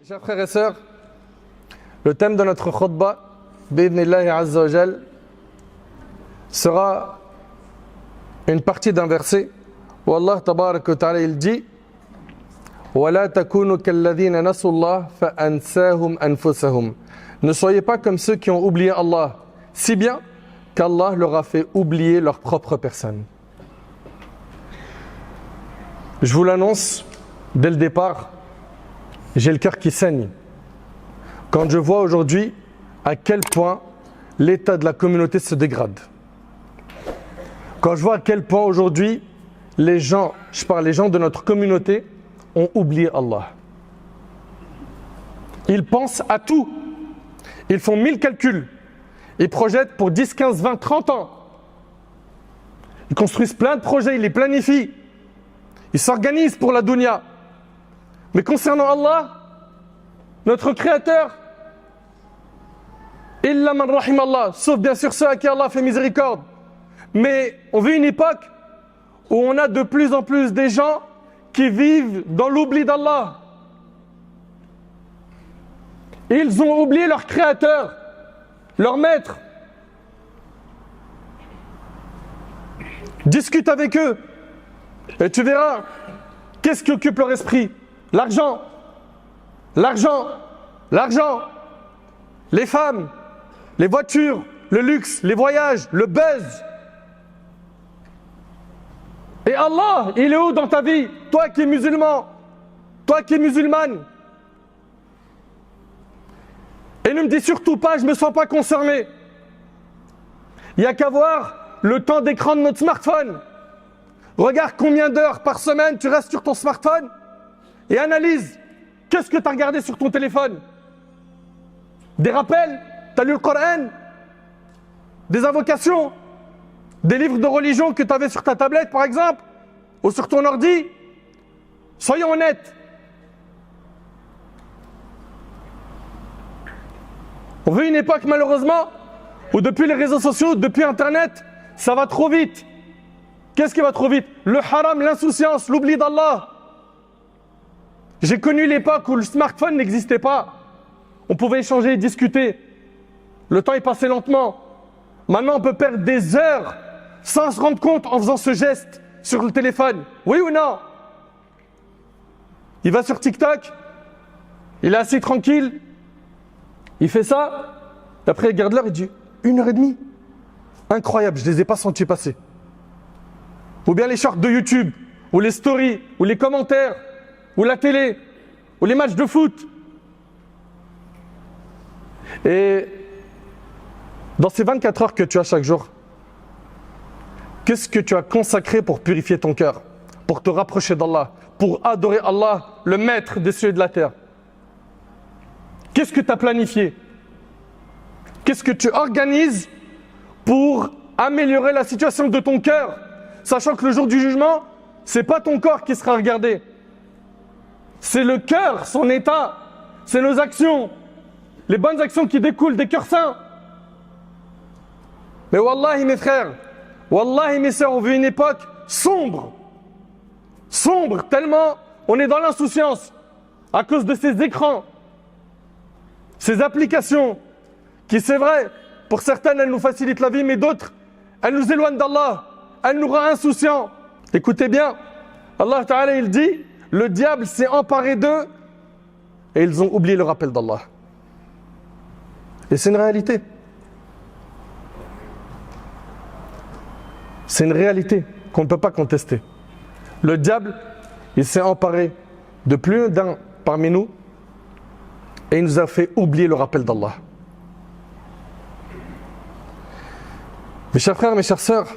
Chers frères et sœurs, le thème de notre khutbah, bi'idhnillahi azza wa jal, sera une partie d'un verset où Allah tabaraka wa ta'ala il dit وَلَا تَكُونُوا كَالَّذِينَ نَسُوا اللَّهَ فَأَنْسَاهُمْ أَنفُسَهُمْ. Ne soyez pas comme ceux qui ont oublié Allah, si bien qu'Allah leur a fait oublier leur propre personne. Je vous l'annonce dès le départ, j'ai le cœur qui saigne quand je vois aujourd'hui à quel point l'état de la communauté se dégrade. Quand je vois à quel point aujourd'hui les gens de notre communauté ont oublié Allah. Ils pensent à tout. Ils font 1000 calculs. Ils projettent pour 10, 15, 20, 30 ans. Ils construisent plein de projets, ils les planifient. Ils s'organisent pour la dunya. Mais concernant Allah, notre Créateur, illa man rahim Allah, sauf bien sûr ceux à qui Allah fait miséricorde. Mais on vit une époque où on a de plus en plus des gens qui vivent dans l'oubli d'Allah. Ils ont oublié leur Créateur, leur Maître. Discute avec eux et tu verras qu'est-ce qui occupe leur esprit. L'argent, l'argent, l'argent, les femmes, les voitures, le luxe, les voyages, le buzz. Et Allah, il est où dans ta vie? Toi qui es musulman, toi qui es musulmane. Et ne me dis surtout pas, je ne me sens pas concerné. Il n'y a qu'à voir le temps d'écran de notre smartphone. Regarde combien d'heures par semaine tu restes sur ton smartphone et analyse qu'est-ce que tu as regardé sur ton téléphone. Des rappels, tu as lu le Coran, des invocations, des livres de religion que tu avais sur ta tablette par exemple, ou sur ton ordi. Soyons honnêtes. On veut une époque malheureusement où depuis les réseaux sociaux, depuis internet, ça va trop vite. Qu'est-ce qui va trop vite? Le haram, l'insouciance, l'oubli d'Allah. J'ai connu l'époque où le smartphone n'existait pas. On pouvait échanger et discuter. Le temps est passé lentement. Maintenant, on peut perdre des heures sans se rendre compte en faisant ce geste sur le téléphone. Oui ou non? Il va sur TikTok, il est assis tranquille, il fait ça, et après il regarde l'heure et dit 1h30. Incroyable, je ne les ai pas sentis passer. Ou bien les shorts de YouTube, ou les stories, ou les commentaires, ou la télé, ou les matchs de foot. Et dans ces 24 heures que tu as chaque jour, qu'est-ce que tu as consacré pour purifier ton cœur, pour te rapprocher d'Allah, pour adorer Allah, le maître des cieux et de la terre? Qu'est-ce que tu as planifié? Qu'est-ce que tu organises pour améliorer la situation de ton cœur? Sachant que le jour du jugement, ce n'est pas ton corps qui sera regardé. C'est le cœur, son état, c'est nos actions, les bonnes actions qui découlent des cœurs saints. Mais wallahi mes frères, wallahi mes sœurs, on vit une époque sombre. Sombre, tellement on est dans l'insouciance à cause de ces écrans, ces applications qui, c'est vrai, pour certaines elles nous facilitent la vie, mais d'autres, elles nous éloignent d'Allah. Elle nous rend insouciants. Écoutez bien, Allah Ta'ala il dit, le diable s'est emparé d'eux et ils ont oublié le rappel d'Allah. Et c'est une réalité. C'est une réalité qu'on ne peut pas contester. Le diable, il s'est emparé de plus d'un parmi nous et il nous a fait oublier le rappel d'Allah. Mes chers frères, mes chères sœurs,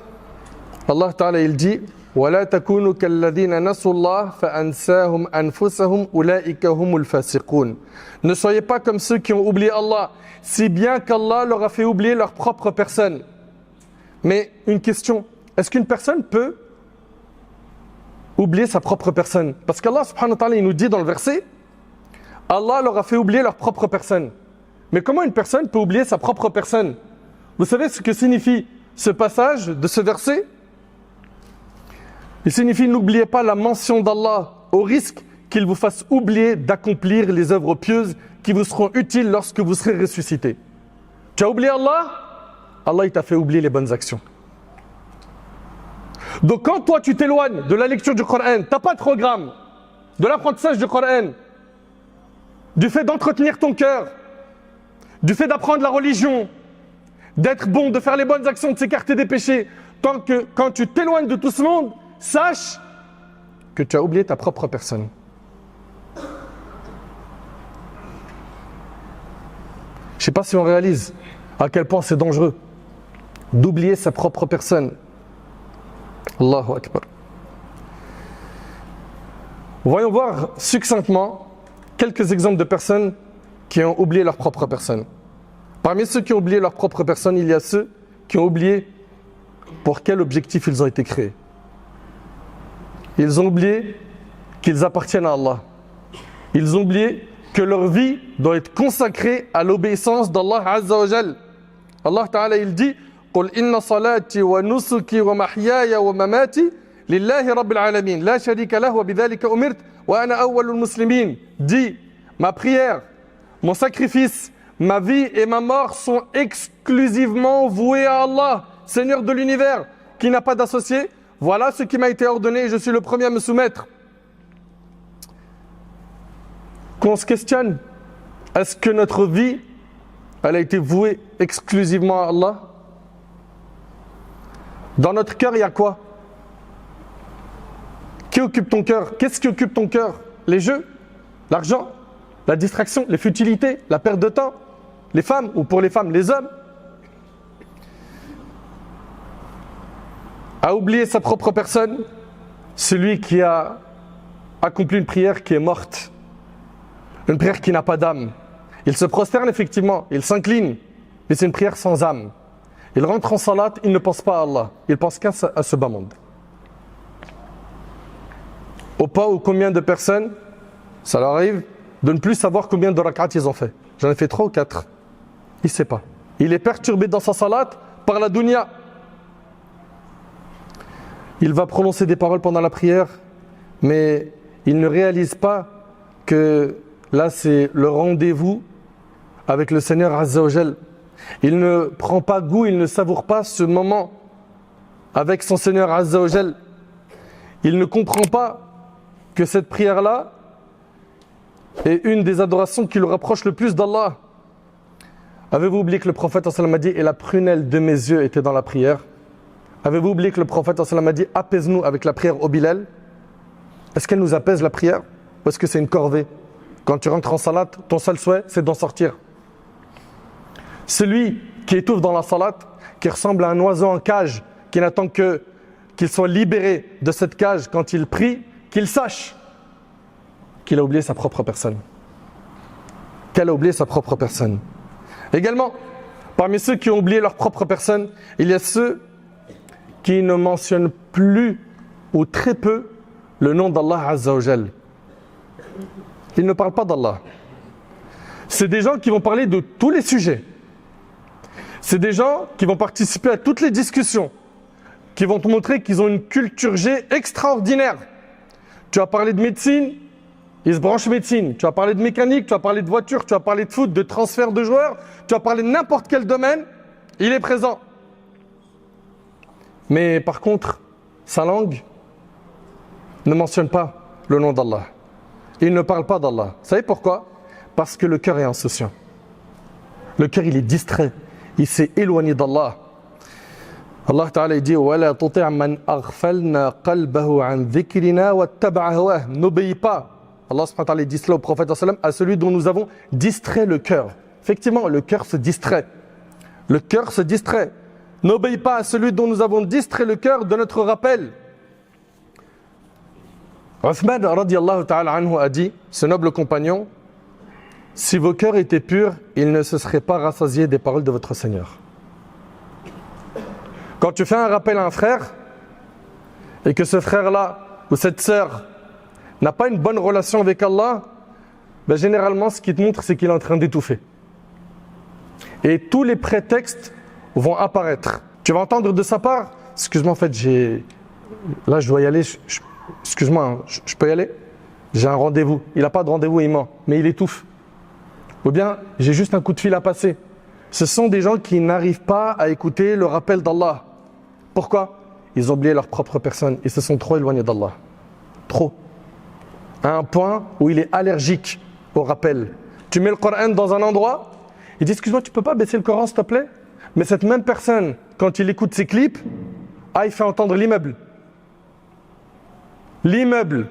Allah Ta'ala il dit وَلَا تَكُونُوا كَالَّذِينَ نَسُوا اللَّهَ فَأَنْسَاهُمْ أَنفُسَهُمْ أُولَٰئِكَ هُمُ الْفَاسِقُونَ. Ne soyez pas comme ceux qui ont oublié Allah, si bien qu'Allah leur a fait oublier leur propre personne. Mais une question, est-ce qu'une personne peut oublier sa propre personne? Parce qu'Allah subhanahu wa ta'ala il nous dit dans le verset, Allah leur a fait oublier leur propre personne. Mais comment une personne peut oublier sa propre personne? Vous savez ce que signifie ce passage de ce verset? Il signifie n'oubliez pas la mention d'Allah au risque qu'il vous fasse oublier d'accomplir les œuvres pieuses qui vous seront utiles lorsque vous serez ressuscité. Tu as oublié Allah? Allah il t'a fait oublier les bonnes actions. Donc quand toi tu t'éloignes de la lecture du Coran, tu n'as pas de programme, de l'apprentissage du Coran, du fait d'entretenir ton cœur, du fait d'apprendre la religion, d'être bon, de faire les bonnes actions, de s'écarter des péchés, quand tu t'éloignes de tout ce monde, sache que tu as oublié ta propre personne. Je ne sais pas si on réalise à quel point c'est dangereux d'oublier sa propre personne. Allahu Akbar. Voyons voir succinctement quelques exemples de personnes qui ont oublié leur propre personne. Parmi ceux qui ont oublié leur propre personne, il y a ceux qui ont oublié pour quel objectif ils ont été créés. Ils ont oublié qu'ils appartiennent à Allah. Ils ont oublié que leur vie doit être consacrée à l'obéissance d'Allah Azza wa Jal. Allah Ta'ala il dit قل إن صلاتي ونسكي ومحياي ومماتي لله رب العالمين لا شريك له وبذلك أمرت وأنا أول المسلمين. Dis, ma prière, mon sacrifice, ma vie et ma mort sont exclusivement voués à Allah, Seigneur de l'univers, qui n'a pas d'associé. Voilà ce qui m'a été ordonné et je suis le premier à me soumettre. Qu'on se questionne, est-ce que notre vie, elle a été vouée exclusivement à Allah? Dans notre cœur, il y a quoi? Qui occupe ton cœur? Qu'est-ce qui occupe ton cœur? Les jeux? L'argent? La distraction? Les futilités? La perte de temps? Les femmes? Ou pour les femmes, les hommes? A oublié sa propre personne, celui qui a accompli une prière qui est morte, une prière qui n'a pas d'âme. Il se prosterne effectivement, il s'incline, mais c'est une prière sans âme. Il rentre en salat, il ne pense pas à Allah, il pense qu'à ce bas monde. Au pas où combien de personnes, ça leur arrive de ne plus savoir combien de rak'at ils ont fait. J'en ai fait 3 ou 4. Il ne sait pas. Il est perturbé dans sa salat par la dunya. Il va prononcer des paroles pendant la prière, mais il ne réalise pas que là c'est le rendez-vous avec le Seigneur Azza wa Jal. Il ne prend pas goût, il ne savoure pas ce moment avec son Seigneur Azza wa Jal. Il ne comprend pas que cette prière-là est une des adorations qui le rapproche le plus d'Allah. Avez-vous oublié que le prophète a dit « Et la prunelle de mes yeux était dans la prière » Avez-vous oublié que le prophète a dit « Apaise-nous avec la prière au Bilal » Est-ce qu'elle nous apaise la prière? Ou est-ce que c'est une corvée? Quand tu rentres en salat, ton seul souhait, c'est d'en sortir. Celui qui étouffe dans la salat, qui ressemble à un oiseau en cage, qui n'attend qu'il soit libéré de cette cage quand il prie, qu'il sache qu'il a oublié sa propre personne. Qu'elle a oublié sa propre personne. Également, parmi ceux qui ont oublié leur propre personne, il y a ceux qui ne mentionnent plus ou très peu le nom d'Allah Azza wa Jal. Ils ne parlent pas d'Allah. C'est des gens qui vont parler de tous les sujets. C'est des gens qui vont participer à toutes les discussions, qui vont te montrer qu'ils ont une culture G extraordinaire. Tu vas parler de médecine, ils se branchent médecine. Tu vas parler de mécanique, tu vas parler de voiture, tu vas parler de foot, de transfert de joueurs, tu vas parler de n'importe quel domaine, il est présent. Mais par contre, sa langue ne mentionne pas le nom d'Allah. Il ne parle pas d'Allah. Vous savez pourquoi? Parce que le cœur est insouciant. Le cœur, il est distrait. Il s'est éloigné d'Allah. Allah Ta'ala dit وَلَا تُطِعْ مَنْ أَغْفَلْنَا قَلْبَهُ عَنْ ذِكْرِنَا وَاتَّبَعَ هَوَاهُ. N'obéis pas. Allah subhanahu wa ta'ala dit cela au prophète à celui dont nous avons distrait le cœur. Effectivement, le cœur se distrait. Le cœur se distrait. N'obéis pas à celui dont nous avons distrait le cœur de notre rappel. Uthman radiyallahu ta'ala anhu a dit, ce noble compagnon, si vos cœurs étaient purs, ils ne se seraient pas rassasiés des paroles de votre Seigneur. Quand tu fais un rappel à un frère, et que ce frère-là, ou cette sœur, n'a pas une bonne relation avec Allah, ben généralement ce qu'il te montre, c'est qu'il est en train d'étouffer. Et tous les prétextes vont apparaître. Tu vas entendre de sa part, excuse-moi en fait, là je dois y aller, excuse-moi, je peux y aller? j'ai un rendez-vous. Il n'a pas de rendez-vous, il ment, mais il étouffe. Ou bien, j'ai juste un coup de fil à passer. Ce sont des gens qui n'arrivent pas à écouter le rappel d'Allah. Pourquoi? Ils ont oublié leur propre personne. Ils se sont trop éloignés d'Allah. Trop. À un point où il est allergique au rappel. Tu mets le Coran dans un endroit, il dit, excuse-moi, tu peux pas baisser le Coran s'il te plaît? Mais cette même personne, quand il écoute ses clips, il fait entendre l'immeuble. L'immeuble.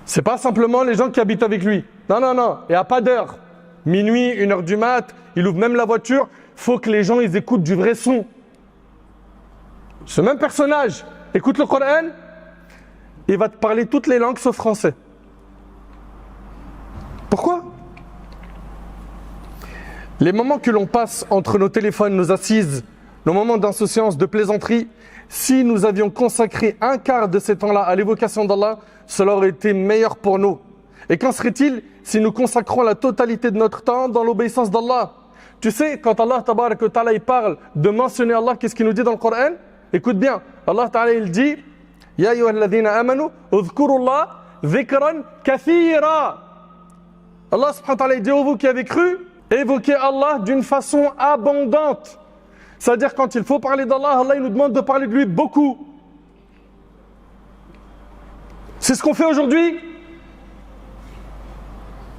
C'est pas simplement les gens qui habitent avec lui. Non, non, non, il n'y a pas d'heure. Minuit, 1h du mat, il ouvre même la voiture, il faut que les gens ils écoutent du vrai son. Ce même personnage écoute le Coran, il va te parler toutes les langues sauf français. Pourquoi? Les moments que l'on passe entre nos téléphones, nos assises, nos moments d'insouciance, de plaisanterie, si nous avions consacré un quart de ces temps-là à l'évocation d'Allah, cela aurait été meilleur pour nous. Et qu'en serait-il si nous consacrons la totalité de notre temps dans l'obéissance d'Allah? Tu sais, quand Allah tabarak wa ta'ala il parle de mentionner Allah, qu'est-ce qu'il nous dit dans le Coran? Écoute bien, Allah ta'ala il dit Ya ayyuhalladhina amanu udhkurullah dhikran kathira. Allah subhanahu wa ta'ala il dit ô vous qui avez cru, évoquez Allah d'une façon abondante. C'est-à-dire quand il faut parler d'Allah, Allah il nous demande de parler de lui beaucoup. C'est ce qu'on fait aujourd'hui.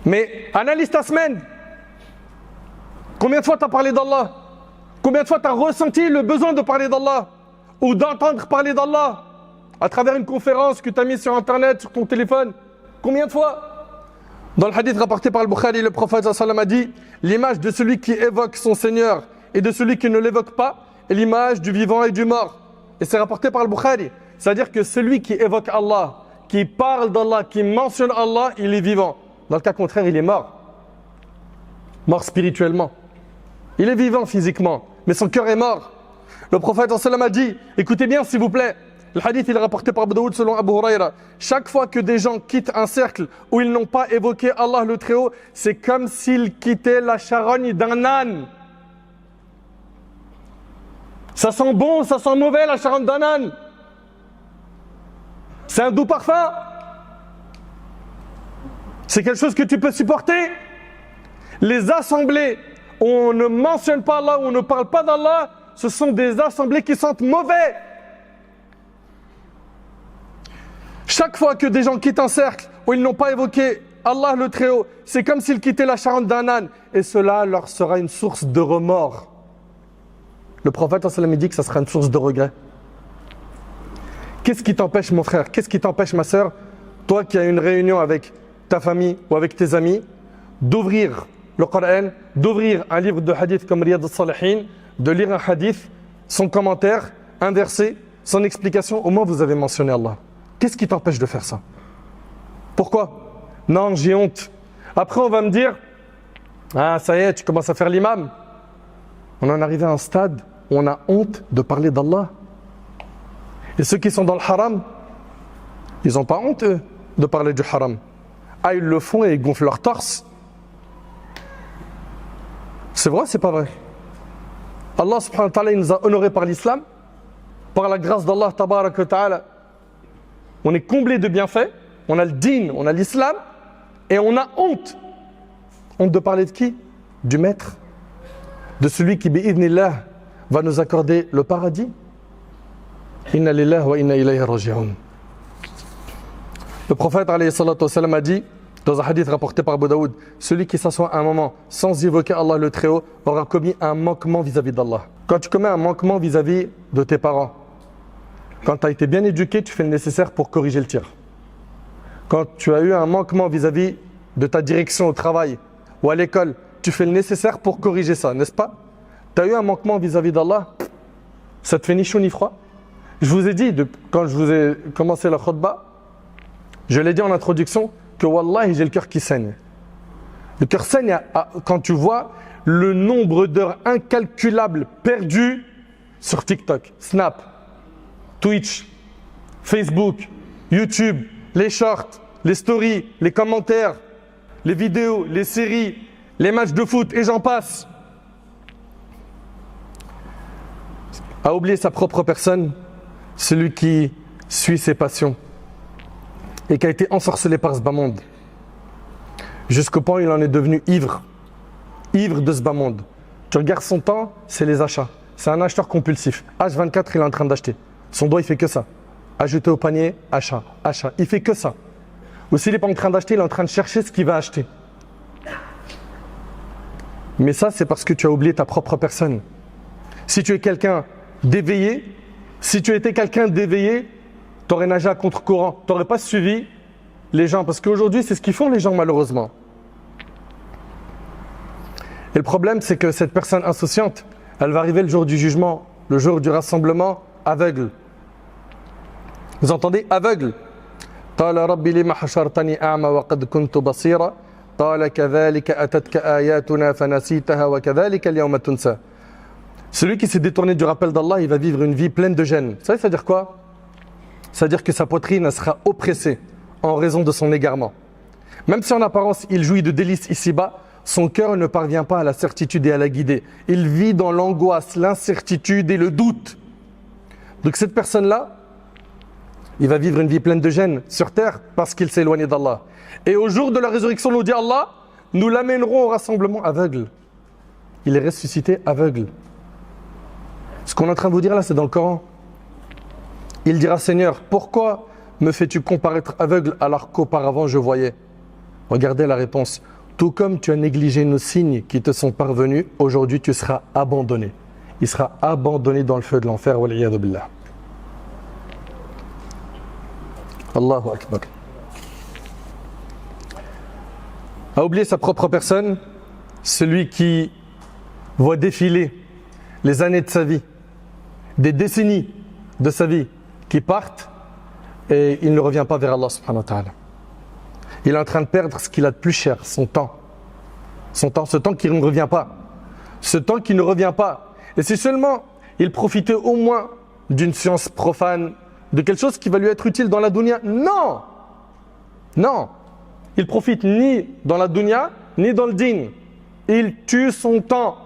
Mais analyse ta semaine. Combien de fois tu as parlé d'Allah? Combien de fois tu as ressenti le besoin de parler d'Allah? Ou d'entendre parler d'Allah à travers une conférence que tu as mise sur internet, sur ton téléphone? Combien de fois? Dans le hadith rapporté par le Bukhari, le prophète sallallahu alayhi wa sallam a dit l'image de celui qui évoque son Seigneur et de celui qui ne l'évoque pas est l'image du vivant et du mort. Et c'est rapporté par le Bukhari. C'est-à-dire que celui qui évoque Allah, qui parle d'Allah, qui mentionne Allah, il est vivant. Dans le cas contraire, il est mort. Mort spirituellement. Il est vivant physiquement, mais son cœur est mort. Le prophète sallallahu alayhi wa sallam a dit, écoutez bien s'il vous plaît, le hadith il est rapporté par Abu Daoud selon Abu Huraira. Chaque fois que des gens quittent un cercle où ils n'ont pas évoqué Allah le Très-Haut, c'est comme s'ils quittaient la charogne d'un âne. Ça sent bon, ça sent mauvais la charogne d'un âne. C'est un doux parfum. C'est quelque chose que tu peux supporter. Les assemblées où on ne mentionne pas Allah, où on ne parle pas d'Allah, ce sont des assemblées qui sentent mauvais. Chaque fois que des gens quittent un cercle où ils n'ont pas évoqué Allah le Très-Haut, c'est comme s'ils quittaient la charogne d'un âne. Et cela leur sera une source de remords. Le prophète sallallahu alayhi wa sallam dit que ça sera une source de regret. Qu'est-ce qui t'empêche mon frère? Qu'est-ce qui t'empêche ma sœur? Toi qui as une réunion avec ta famille ou avec tes amis, d'ouvrir le Coran, d'ouvrir un livre de hadith comme Riyad al-Salihin, de lire un hadith, son commentaire, un verset, son explication, au moins vous avez mentionné Allah. Qu'est-ce qui t'empêche de faire ça? Pourquoi? Non, j'ai honte. Après on va me dire, ah ça y est, tu commences à faire l'imam. On en est arrivé à un stade où on a honte de parler d'Allah. Et ceux qui sont dans le haram, ils n'ont pas honte eux, de parler du haram. Ah, ils le font et ils gonflent leur torse. C'est vrai, c'est pas vrai. Allah subhanahu wa ta'ala il nous a honorés par l'islam, par la grâce d'Allah tabarak wa ta'ala. On est comblé de bienfaits, on a le din, on a l'islam, et on a honte. Honte de parler de qui? Du maître, de celui qui bi'idhnillah va nous accorder le paradis. Inna lillahi wa inna ilayhi raji'un. Le prophète alayhi salatu wa salam a dit dans un hadith rapporté par Abu Daoud, celui qui s'assoit un moment sans évoquer Allah le Très-Haut aura commis un manquement vis-à-vis d'Allah. Quand tu commets un manquement vis-à-vis de tes parents, quand tu as été bien éduqué, tu fais le nécessaire pour corriger le tir. Quand tu as eu un manquement vis-à-vis de ta direction au travail ou à l'école, tu fais le nécessaire pour corriger ça, n'est-ce pas? Tu as eu un manquement vis-à-vis d'Allah, ça te fait ni chaud ni froid. Je vous ai dit, quand je vous ai commencé la khutbah, je l'ai dit en introduction, que wallahi j'ai le cœur qui saigne. Le cœur saigne quand tu vois le nombre d'heures incalculables perdues sur TikTok, Snap, Twitch, Facebook, YouTube, les shorts, les stories, les commentaires, les vidéos, les séries, les matchs de foot et j'en passe. À oublier sa propre personne, celui qui suit ses passions. et qui a été ensorcelé par ce bas monde. Jusqu'au point où il en est devenu ivre. Ivre de ce bas monde. Tu regardes son temps, c'est les achats. C'est un acheteur compulsif. H24, il est en train d'acheter. Son doigt, il fait que ça. Ajouter au panier, achat, achat. Il fait que ça. Ou s'il n'est pas en train d'acheter, il est en train de chercher ce qu'il va acheter. Mais ça, c'est parce que tu as oublié ta propre personne. Si tu es quelqu'un d'éveillé, si tu étais quelqu'un d'éveillé, tu aurais nagé à contre-courant. Tu n'aurais pas suivi les gens. Parce qu'aujourd'hui, c'est ce qu'ils font les gens, malheureusement. Et le problème, c'est que cette personne insouciante, elle va arriver le jour du jugement, le jour du rassemblement, aveugle. Vous entendez? Aveugle. قال ربي لما حشرتني أعمى وقد كنت بصيرا قال كذلك أتتك آياتنا فنسيتها وكذلك اليوم تنسى. Celui qui s'est détourné du rappel d'Allah, il va vivre une vie pleine de gêne. Vous savez, ça veut dire quoi? Ça veut dire que sa poitrine sera oppressée en raison de son égarement. Même si en apparence il jouit de délices ici-bas, son cœur ne parvient pas à la certitude et à la guider. Il vit dans l'angoisse, l'incertitude et le doute. Donc cette personne-là, il va vivre une vie pleine de gêne sur terre parce qu'il s'est éloigné d'Allah. Et au jour de la résurrection, nous dit Allah, nous l'amènerons au rassemblement aveugle. Il est ressuscité aveugle. Ce qu'on est en train de vous dire là, c'est dans le Coran. Il dira, Seigneur, pourquoi me fais-tu comparaître aveugle alors qu'auparavant je voyais? Regardez la réponse. Tout comme tu as négligé nos signes qui te sont parvenus, aujourd'hui tu seras abandonné. Il sera abandonné dans le feu de l'enfer. Wal'iyadu billah. Allahu Akbar. A oublié sa propre personne, celui qui voit défiler les années de sa vie, des décennies de sa vie qui partent et il ne revient pas vers Allah subhanahu wa ta'ala. Il est en train de perdre ce qu'il a de plus cher, son temps. Son temps, ce temps qui ne revient pas. Ce temps qui ne revient pas. Et si seulement il profitait au moins d'une science profane, de quelque chose qui va lui être utile dans la dunya. Non! Non! Il profite ni dans la dunya, ni dans le din. Il tue son temps.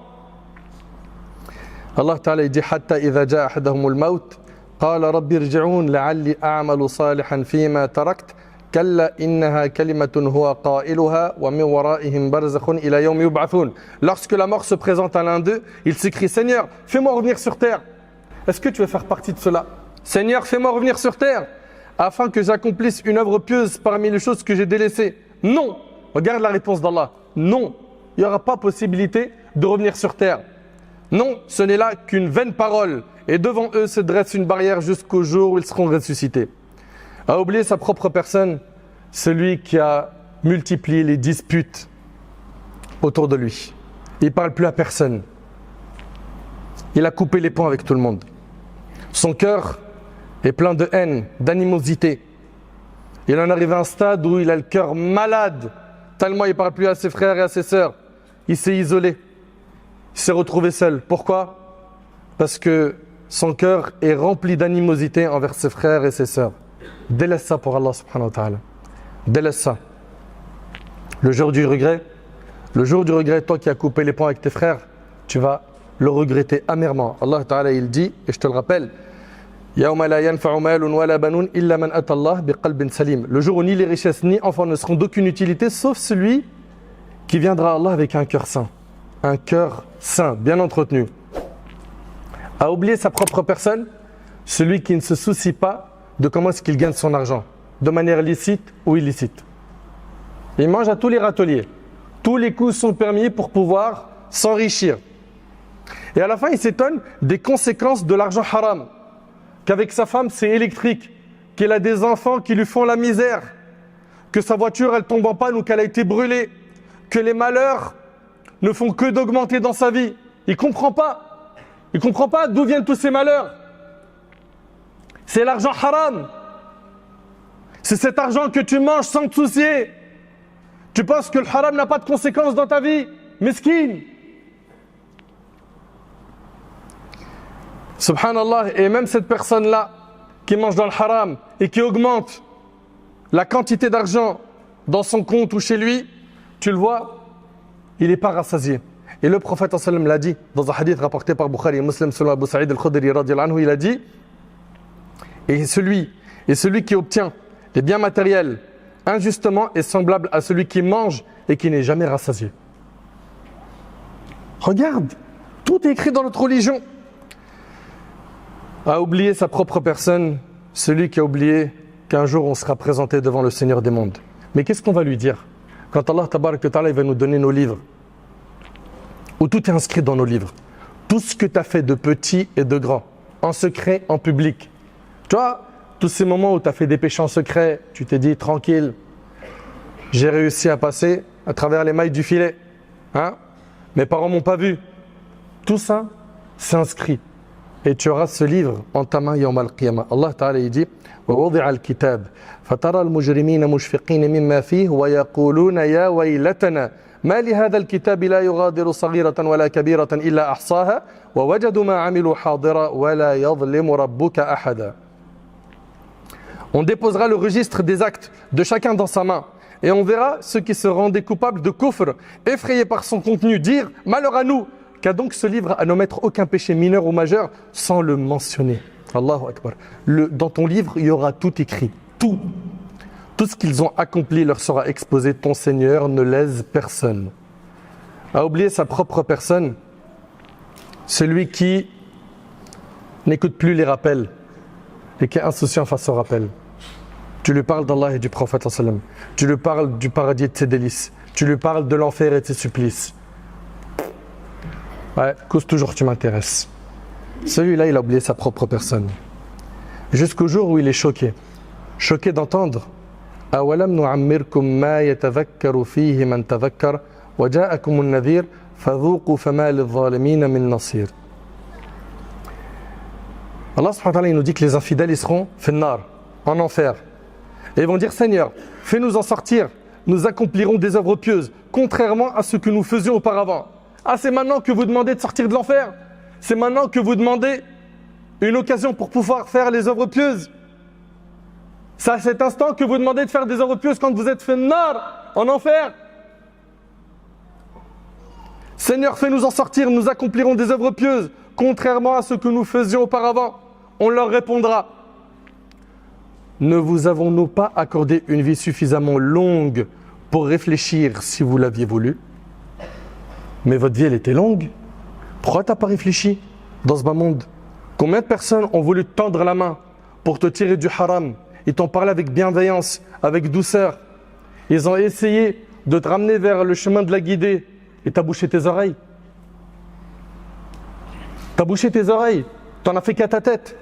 Allah Ta'ala dit Hatta idha ja'a ahadahumul maut, qala rabbi irji'un la'alli a'malu salihan fima tarakt, kalla innaha kalimatun huwa qailuha wa min wara'ihim barzakhun ila yawmi yub'athun. Lorsque la mort se présente à l'un d'eux, il s'écrie Seigneur, fais-moi revenir sur terre. Est-ce que tu veux faire partie de cela? Seigneur, fais-moi revenir sur terre afin que j'accomplisse une œuvre pieuse parmi les choses que j'ai délaissées. Non. Regarde la réponse d'Allah. Non. Il n'y aura pas possibilité de revenir sur terre. Non, ce n'est là qu'une vaine parole. Et devant eux se dresse une barrière jusqu'au jour où ils seront ressuscités. A oublié sa propre personne, celui qui a multiplié les disputes autour de lui. Il ne parle plus à personne. Il a coupé les ponts avec tout le monde. Son cœur est plein de haine, d'animosité. Il en arrive à un stade où il a le cœur malade, tellement il ne parle plus à ses frères et à ses sœurs. Il s'est isolé, il s'est retrouvé seul. Pourquoi? Parce que son cœur est rempli d'animosité envers ses frères et ses sœurs. Délaisse ça pour Allah subhanahu wa ta'ala. Délaisse ça. Le jour du regret, toi qui as coupé les ponts avec tes frères, tu vas le regretter amèrement. Allah Ta'ala il dit, et je te le rappelle, le jour où ni les richesses ni enfants ne seront d'aucune utilité sauf celui qui viendra à Allah avec un cœur sain. Un cœur sain, bien entretenu. A oublié sa propre personne, celui qui ne se soucie pas de comment est-ce qu'il gagne son argent, de manière licite ou illicite. Il mange à tous les râteliers. Tous les coups sont permis pour pouvoir s'enrichir. Et à la fin, il s'étonne des conséquences de l'argent haram. Qu'avec sa femme, c'est électrique. Qu'il a des enfants qui lui font la misère. Que sa voiture, elle tombe en panne ou qu'elle a été brûlée. Que les malheurs ne font que d'augmenter dans sa vie. Il ne comprend pas. Il ne comprend pas d'où viennent tous ces malheurs. C'est l'argent haram. C'est cet argent que tu manges sans te soucier. Tu penses que le haram n'a pas de conséquences dans ta vie? Mesquine. Subhanallah, et même cette personne-là qui mange dans le haram et qui augmente la quantité d'argent dans son compte ou chez lui, tu le vois, il n'est pas rassasié. Et le prophète sallam l'a dit dans un hadith rapporté par Bukhari et Muslim selon Abu Sa'id al-Khudri radiyallahu anhu, il a dit et celui qui obtient les biens matériels, injustement est semblable à celui qui mange et qui n'est jamais rassasié. Regarde, tout est écrit dans notre religion. A oublié sa propre personne, celui qui a oublié qu'un jour on sera présenté devant le Seigneur des mondes. Mais qu'est-ce qu'on va lui dire quand Allah Tabaraka wa Ta'ala va nous donner nos livres, où tout est inscrit dans nos livres, tout ce que tu as fait de petit et de grand, en secret, en public. Tu vois, tous ces moments où tu as fait des péchés en secret, tu t'es dit tranquille, j'ai réussi à passer à travers les mailles du filet. Hein? Mes parents m'ont pas vu. Tout ça, c'est inscrit. Et tu auras ce livre en ta main yawm al-qiyamah. Allah Ta'ala il dit وَوَضِعَ الْكِتَابِ فَتَرَى الْمُجْرِمِينَ مُشْفِقِينَ مِمَّا فِيهِ وَيَقُولُونَ يَا وَيْلَتَنَا مَا لِهَذَا الْكِتَابِ لَا يُغَادِرُ صَغِيرَةً وَلَا كَبِيرَةً إِلَّا أَحْصَاهَا وَوَجَدُوا مَا عَمِلُوا حَاضِرًا وَلَا يَظْلِمُ رَبُّكَ أَحَدًا. On déposera le registre des actes de chacun dans sa main. Et on verra ceux qui se rendaient coupables de kufr, effrayés par son contenu, dire « Malheur à nous !» Qu'a donc ce livre à n'omettre aucun péché mineur ou majeur sans le mentionner. Allahu Akbar. Dans ton livre, il y aura tout écrit. Tout. Tout ce qu'ils ont accompli leur sera exposé. Ton Seigneur ne lèse personne. A oublier sa propre personne, celui qui n'écoute plus les rappels et qui est insouciant face aux rappels. Tu lui parles d'Allah et du prophète sallam. Tu lui parles du paradis et de ses délices. Tu lui parles de l'enfer et de ses supplices. Ouais, cause toujours tu m'intéresses. Celui-là, il a oublié sa propre personne. Jusqu'au jour où il est choqué. Choqué d'entendre أَوَلَمْ نُعَمِّرْكُمْ مَا يَتَذَكَّرُ فِيهِ مَنْ تَذَكَّرَ وَجَاءَكُمُ النَّذِيرُ فَذُوقُوا فَمَا لِلظَّالِمِينَ مِنْ نَصِيرٍ. Allah subhanahu wa ta'ala, il nous dit que les infidèles, ils seront finnar, en enfer. Et ils vont dire, Seigneur, fais-nous en sortir, nous accomplirons des œuvres pieuses, contrairement à ce que nous faisions auparavant. Ah, c'est maintenant que vous demandez de sortir de l'enfer. C'est maintenant que vous demandez une occasion pour pouvoir faire les œuvres pieuses. C'est à cet instant que vous demandez de faire des œuvres pieuses quand vous êtes finnar, en enfer. Seigneur, fais-nous en sortir, nous accomplirons des œuvres pieuses, contrairement à ce que nous faisions auparavant. On leur répondra, ne vous avons-nous pas accordé une vie suffisamment longue pour réfléchir si vous l'aviez voulu? Mais votre vie, elle était longue. Pourquoi tu n'as pas réfléchi dans ce bas monde? Combien de personnes ont voulu te tendre la main pour te tirer du haram? Ils t'ont parlé avec bienveillance, avec douceur. Ils ont essayé de te ramener vers le chemin de la guidée. Et tu as bouché tes oreilles. Tu as bouché tes oreilles. Tu n'en as fait qu'à ta tête.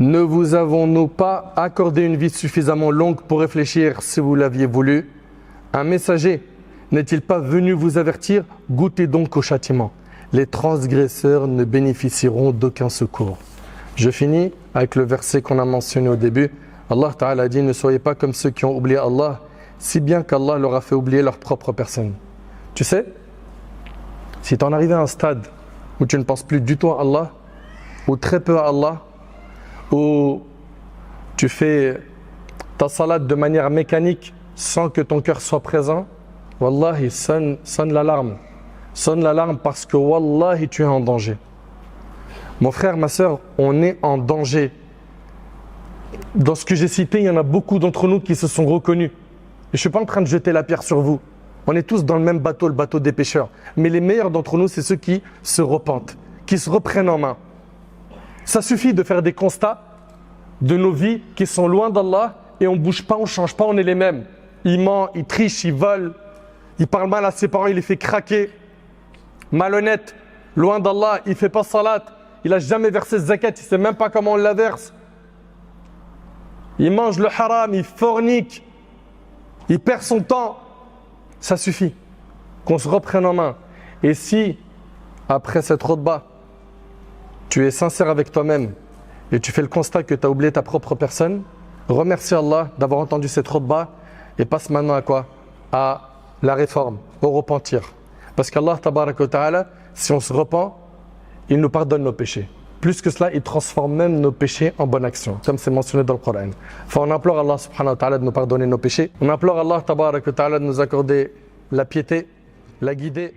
Ne vous avons-nous pas accordé une vie suffisamment longue pour réfléchir si vous l'aviez voulu? Un messager n'est-il pas venu vous avertir? Goûtez donc au châtiment. Les transgresseurs ne bénéficieront d'aucun secours. Je finis avec le verset qu'on a mentionné au début. Allah Ta'ala dit, ne soyez pas comme ceux qui ont oublié Allah, si bien qu'Allah leur a fait oublier leur propre personne. Tu sais, si tu en arrives à un stade où tu ne penses plus du tout à Allah, ou très peu à Allah, où tu fais ta salade de manière mécanique sans que ton cœur soit présent, Wallahi, sonne l'alarme. Sonne l'alarme parce que Wallahi, tu es en danger. Mon frère, ma soeur, on est en danger. Dans ce que j'ai cité, il y en a beaucoup d'entre nous qui se sont reconnus. Et je ne suis pas en train de jeter la pierre sur vous. On est tous dans le même bateau, le bateau des pécheurs. Mais les meilleurs d'entre nous, c'est ceux qui se repentent, qui se reprennent en main. Ça suffit de faire des constats de nos vies qui sont loin d'Allah et on ne bouge pas, on ne change pas, on est les mêmes. Il ment, il triche, il vole, il parle mal à ses parents, il les fait craquer. Malhonnête, loin d'Allah, il ne fait pas salat, il n'a jamais versé zakat, il ne sait même pas comment on la verse. Il mange le haram, il fornique, il perd son temps. Ça suffit qu'on se reprenne en main. Et si, après cette khutbah, tu es sincère avec toi-même et tu fais le constat que tu as oublié ta propre personne, remercie Allah d'avoir entendu cette khutbah et passe maintenant à quoi? À la réforme, au repentir. Parce qu'Allah, tabaraka wa ta'ala, si on se repent, il nous pardonne nos péchés. Plus que cela, il transforme même nos péchés en bonnes actions, comme c'est mentionné dans le Coran. Enfin, on implore Allah subhanahu wa ta'ala de nous pardonner nos péchés. On implore Allah tabaraka wa ta'ala de nous accorder la piété, la guider.